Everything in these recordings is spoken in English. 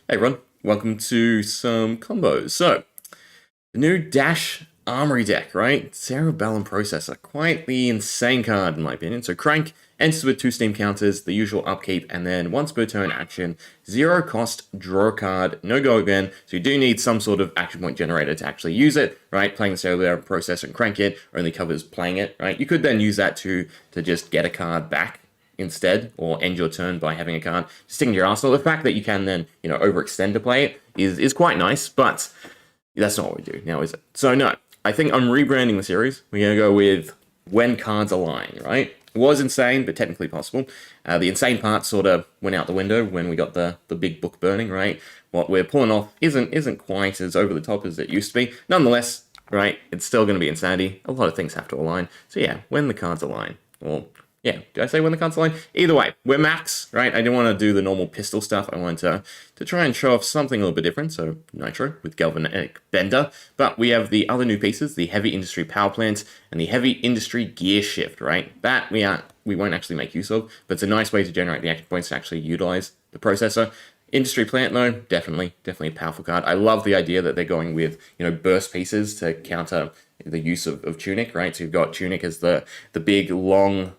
Hey everyone, welcome to some combos. So, the new Dash Armory deck, right? Cerebellum Processor, quite the insane card in my opinion. So Crank enters with 2 Steam counters, the usual upkeep, and then once per turn action, 0 cost, draw a card, no go again. So you do need some sort of action point generator to actually use it, right? Playing the Cerebellum Processor and Crank it only covers playing it, right? You could then use that to just get a card back instead, or end your turn by having a card sticking to your arsenal. The fact that you can then, overextend to play it is quite nice, but that's not what we do now, is it? So no, I think I'm rebranding the series. We're going to go with when cards align, right? It was insane, but technically possible. The insane part sort of went out the window when we got the big book burning, right? What we're pulling off isn't quite as over the top as it used to be. Nonetheless, right, it's still going to be insanity. A lot of things have to align. So yeah, when the cards align, or yeah, did I say when the cards align? Either way, we're Maxx, right? I didn't want to do the normal pistol stuff. I wanted to try and show off something a little bit different. So Nitro with Galvanic Bender. But we have the other new pieces, the Heavy Industry Power Plant and the Heavy Industry Gear Shift, right? That we won't actually make use of, but it's a nice way to generate the action points to actually utilize the processor. Industry Plant, though, definitely a powerful card. I love the idea that they're going with, burst pieces to counter the use of Tunic, right? So you've got Tunic as the big, long,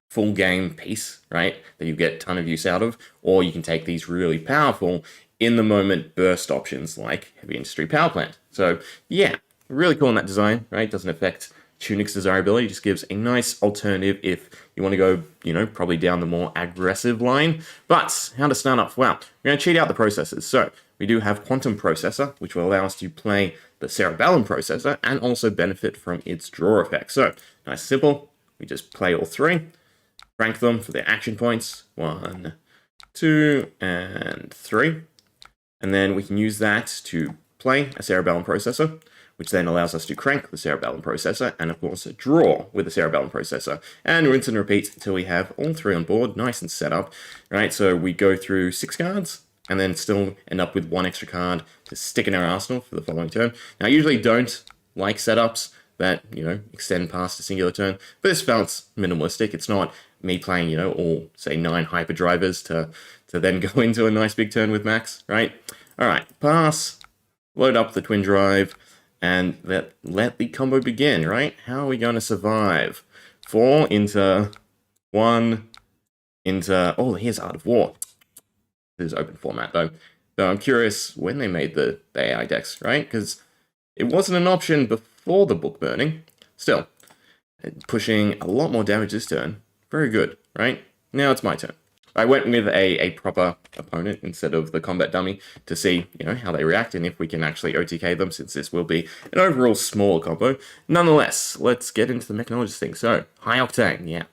full game piece, right, that you get a ton of use out of, or you can take these really powerful in the moment burst options like Heavy Industry Power Plant. So yeah, really cool in that design, right? Doesn't affect Tunic's desirability, just gives a nice alternative if you want to go, probably down the more aggressive line. But how to start off? Well, we're going to cheat out the processors. So we do have Quantum Processor, which will allow us to play the Cerebellum Processor and also benefit from its draw effect. So nice and simple, we just play all 3. Rank them for their action points, 1, 2, and 3. And then we can use that to play a Cerebellum Processor, which then allows us to crank the Cerebellum Processor, and of course draw with the Cerebellum Processor. And rinse and repeat until we have all 3 on board, nice and set up. Right, so we go through 6 cards, and then still end up with 1 extra card to stick in our arsenal for the following turn. Now I usually don't like setups that, extend past a singular turn, but this felt minimalistic. It's not me playing, all, say, 9 hyperdrivers to then go into a nice big turn with Maxx, right? All right, pass, load up the twin drive, and let the combo begin, right? How are we going to survive? 4 into 1 into, oh, here's Art of War. This is open format, though. So I'm curious when they made the AI decks, right? Because it wasn't an option before the book burning. Still, pushing a lot more damage this turn. Very good, right? Now it's my turn. I went with a proper opponent instead of the combat dummy to see, how they react and if we can actually OTK them, since this will be an overall small combo. Nonetheless, let's get into the Mechanologist thing. So, High Octane, yeah.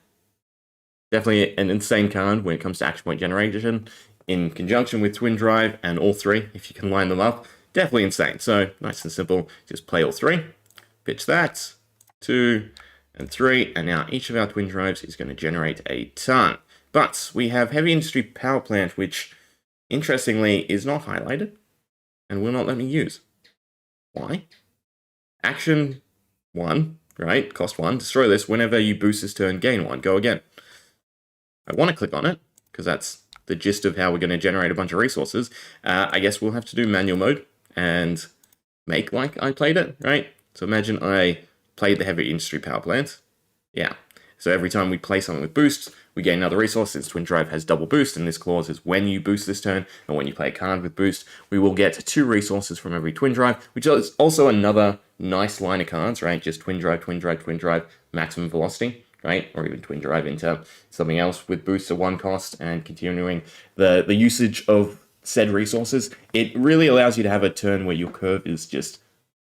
Definitely an insane card when it comes to action point generation, in conjunction with Twin Drive and all 3, if you can line them up. Definitely insane. So, nice and simple, just play all 3, pitch that, 2, and 3, and now each of our twin drives is going to generate a ton. But we have Heavy Industry Power Plant, which, interestingly, is not highlighted, and will not let me use. Why? Action 1, right, cost 1, destroy this. Whenever you boost this turn, gain 1, go again. I want to click on it, because that's the gist of how we're going to generate a bunch of resources. I guess we'll have to do manual mode, and make like I played it, right? So imagine I played the Heavy Industry Power Plant. Yeah. So every time we play something with boosts, we gain another resource, since Twin Drive has double boost, and this clause is when you boost this turn, and when you play a card with boost, we will get 2 resources from every Twin Drive, which is also another nice line of cards, right? Just Twin Drive, Twin Drive, Twin Drive, maximum velocity, right? Or even Twin Drive into something else with boosts at 1 cost, and continuing the usage of said resources. It really allows you to have a turn where your curve is just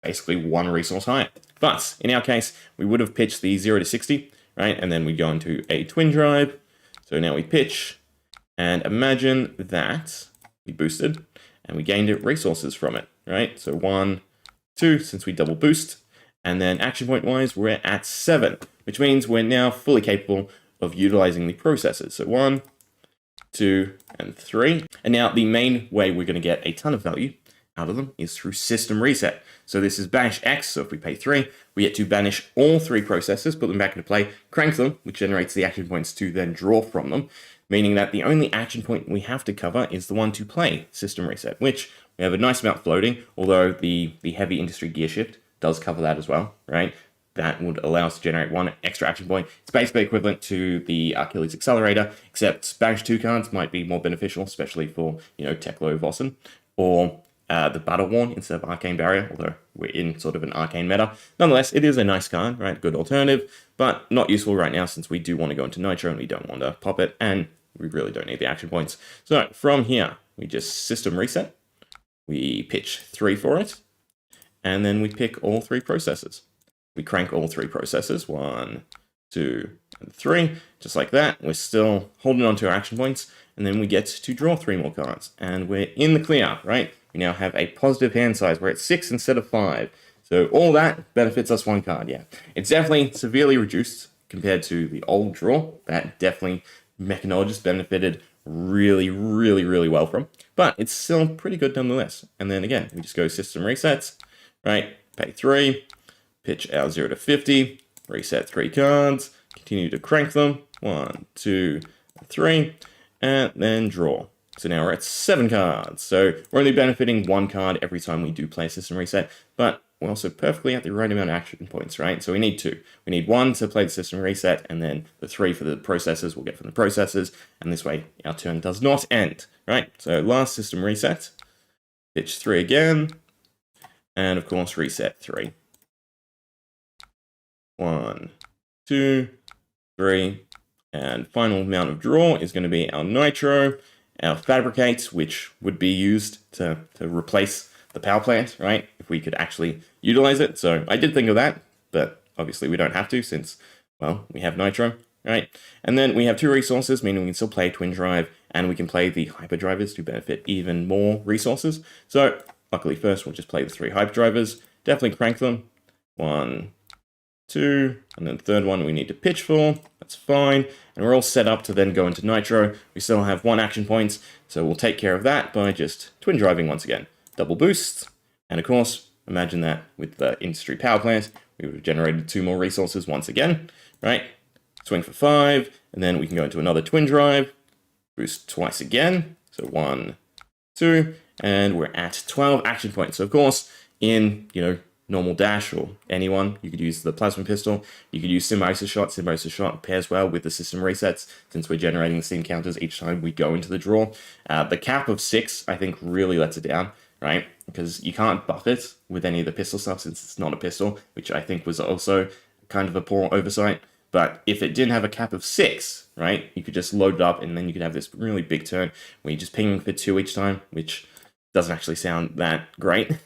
basically 1 resource higher. But in our case, we would have pitched the 0 to 60, right? And then we go into a twin drive. So now we pitch, and imagine that we boosted and we gained resources from it, right? So 1, 2, since we double boost, and then action point wise, we're at 7, which means we're now fully capable of utilizing the processors. So 1, 2, and 3. And now the main way we're going to get a ton of value out of them is through system reset. So this is banish X, so if we pay 3, we get to banish all 3 processors, put them back into play, crank them, which generates the action points to then draw from them. meaning that the only action point we have to cover is the one to play System Reset, which we have a nice amount floating, although the heavy industry gear shift does cover that as well, right? That would allow us to generate one extra action point. It's basically equivalent to the Achilles Accelerator, except banish 2 cards might be more beneficial, especially for, Klloo Vossen, or the Battle Worn instead of Arcane Barrier, although we're in sort of an Arcane meta. Nonetheless, it is a nice card, right? Good alternative, but not useful right now since we do want to go into Nitro and we don't want to pop it, and we really don't need the action points. So from here, we just System Reset, we pitch 3 for it, and then we pick all 3 processes. We crank all 3 processes, 1, 2, and 3, just like that. We're still holding on to our action points, and then we get to draw 3 more cards, and we're in the clear, right? We now have a positive hand size. We're at 6 instead of 5. So all that benefits us 1 card, yeah. It's definitely severely reduced compared to the old draw. That definitely Mechanologist benefited really, really, really well from. But it's still pretty good nonetheless. And then again, we just go System Resets, right? Pay 3. Pitch our 0 to 50, reset 3 cards, continue to crank them, 1, 2, 3, and then draw. So now we're at 7 cards. So we're only benefiting 1 card every time we do play System Reset, but we're also perfectly at the right amount of action points, right? So we need 2. We need 1 to play the System Reset, and then the 3 for the processes we'll get from the processes, and this way our turn does not end, right? So last System Reset, pitch 3 again, and of course reset 3. 1, 2, 3, and final amount of draw is going to be our Nitro, our Fabricate, which would be used to replace the power plant, right? If we could actually utilize it. So I did think of that, but obviously we don't have to since, well, we have Nitro, right? And then we have 2 resources, meaning we can still play Twin Drive, and we can play the Hyperdrivers to benefit even more resources. So luckily first we'll just play the 3 Hyperdrivers, definitely crank them. 1, 2, and then the third one we need to pitch for. That's fine, and we're all set up to then go into Nitro. We still have 1 action point, so we'll take care of that by just Twin Driving once again. Double boost, and of course, imagine that with the industry power plant, we would have generated 2 more resources once again, right? Swing for 5, and then we can go into another Twin Drive, boost twice again, so 1, 2, and we're at 12 action points. So of course, in, normal dash or anyone, you could use the plasma pistol, you could use Symbiosis Shot. Symbiosis Shot pairs well with the System Resets since we're generating the steam counters each time we go into the draw. The cap of 6 I think really lets it down, right? Because you can't buff it with any of the pistol stuff since it's not a pistol, which I think was also kind of a poor oversight. But if it didn't have a cap of 6, right, you could just load it up and then you could have this really big turn where you're just pinging for 2 each time, which doesn't actually sound that great.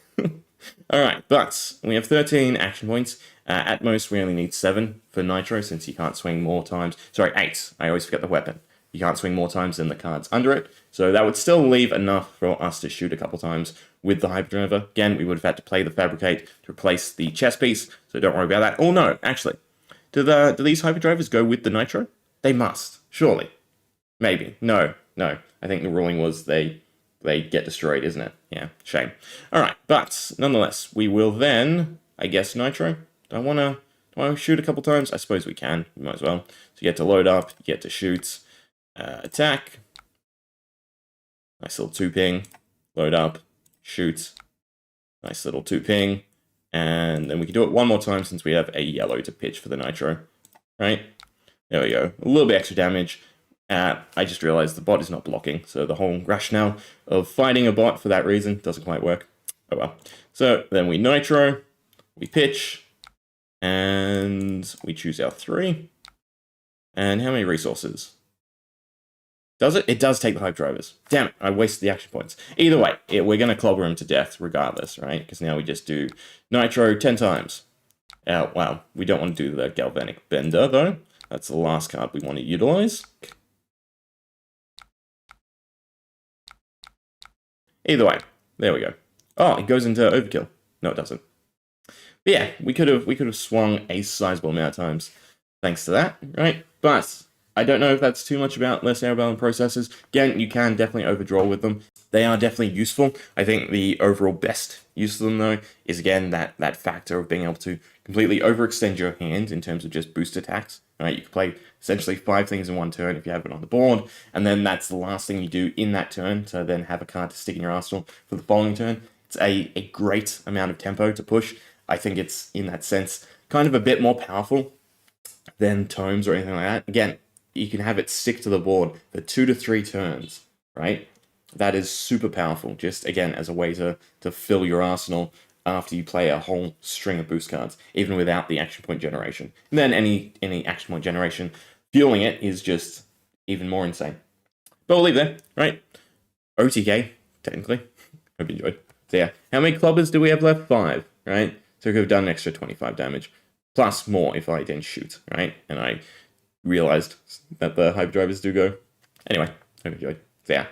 Alright, but we have 13 action points. At most, we only need 7 for Nitro, since you can't swing more times. Sorry, 8. I always forget the weapon. You can't swing more times than the cards under it. So that would still leave enough for us to shoot a couple times with the Hyperdriver. Again, we would have had to play the Fabricate to replace the chest piece, so don't worry about that. Oh no, actually, do these Hyperdrivers go with the Nitro? They must, surely. Maybe. No. I think the ruling was they get destroyed, isn't it? Yeah, shame. Alright, but nonetheless, we will then, I guess, Nitro. Do I want to shoot a couple times? I suppose we can. We might as well. So you get to load up, you get to shoot, attack. Nice little 2-ping. Load up, shoot. Nice little 2-ping. And then we can do it one more time since we have a yellow to pitch for the Nitro. Right? There we go. A little bit extra damage. I just realized the bot is not blocking, so the whole rationale of fighting a bot for that reason doesn't quite work. Oh well. So then we Nitro, we pitch, and we choose our 3. And how many resources? Does it? It does take the Hyperdrivers. Damn it, I wasted the action points. Either way, we're going to clobber him to death regardless, right? Because now we just do Nitro 10 times. Wow, we don't want to do the Galvanic Bender, though. That's the last card we want to utilize. Either way, there we go. Oh, it goes into overkill. No, it doesn't. But yeah, we could have swung a sizable amount of times thanks to that, right? But I don't know if that's too much about less airbound processes. Again, you can definitely overdraw with them. They are definitely useful. I think the overall best use of them, though, is again that factor of being able to completely overextend your hand in terms of just boost attacks, right? You can play essentially 5 things in one turn if you have it on the board, and then that's the last thing you do in that turn to then have a card to stick in your arsenal for the following turn. It's a great amount of tempo to push. I think it's, in that sense, kind of a bit more powerful than tomes or anything like that. Again, you can have it stick to the board for 2 to 3 turns, right? That is super powerful, just again as a way to fill your arsenal after you play a whole string of boost cards, even without the action point generation. And then any action point generation fueling it is just even more insane. But we'll leave there, right? OTK, technically. Hope you enjoyed. So yeah, how many clubbers do we have left? 5, right? So we could have done an extra 25 damage. Plus more if I didn't shoot, right? And I realized that the hyperdrivers do go. Anyway, hope you enjoyed. So yeah.